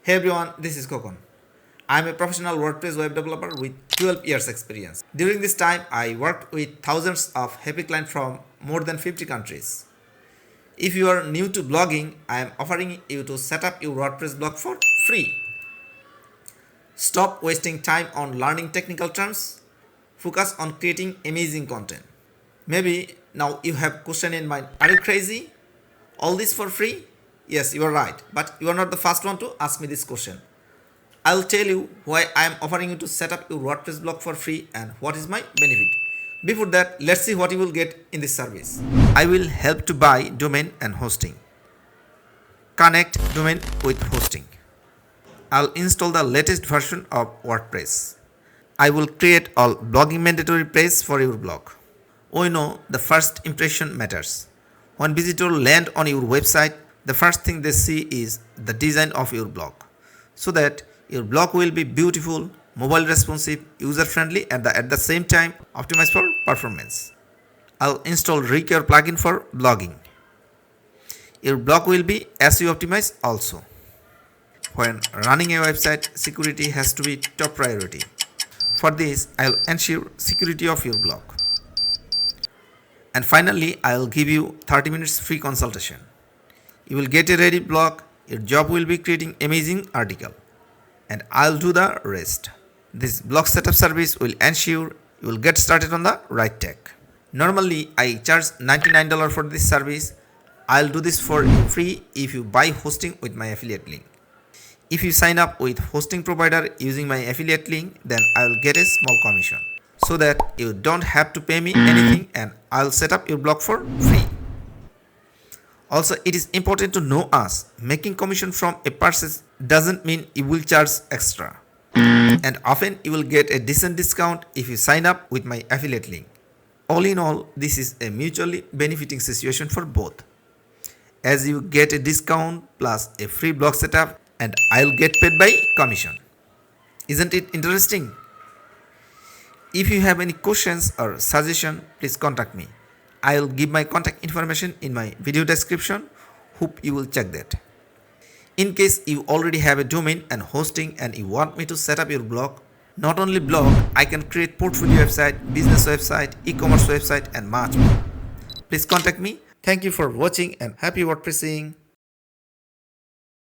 Hey everyone, this is Kokon. I am a professional WordPress web developer with 12 years experience. During this time, I worked with thousands of happy clients from more than 50 countries. If you are new to blogging, I am offering you to set up your WordPress blog for free. Stop wasting time on learning technical terms. Focus on creating amazing content. Maybe now you have question in mind, are you crazy? All this for free? Yes, you are right, but you are not the first one to ask me this question. I'll tell you why I am offering you to set up your WordPress blog for free and what is my benefit. Before that, let's see what you will get in this service. I will help to buy domain and hosting. Connect domain with hosting. I'll install the latest version of WordPress. I will create all blogging mandatory pages for your blog. We know the first impression matters. When visitors land on your website, the first thing they see is the design of your blog, so that your blog will be beautiful, mobile responsive, user friendly, and at the same time optimized for performance. I'll install Recur plugin for blogging. Your blog will be SEO optimized also. When running a website, security has to be top priority. For this, I'll ensure security of your blog. And finally, I'll give you 30 minutes free consultation. You will get a ready blog, your job will be creating amazing article, and I'll do the rest. This blog setup service will ensure you will get started on the right tech. Normally, I charge $99 for this service. I'll do this for free if you buy hosting with my affiliate link. If you sign up with hosting provider using my affiliate link, then I'll get a small commission, so that you don't have to pay me anything and I'll set up your blog for free. Also, it is important to know us. Making commission from a purchase doesn't mean you will charge extra. And often you will get a decent discount if you sign up with my affiliate link. All in all, this is a mutually benefiting situation for both, as you get a discount plus a free blog setup and I'll get paid by commission. Isn't it interesting? If you have any questions or suggestion, please contact me. I'll give my contact information in my video description. Hope you will check that. In case you already have a domain and hosting and you want me to set up your blog, not only blog, I can create portfolio website, business website, e-commerce website and much more. Please contact me. Thank you for watching and happy WordPressing.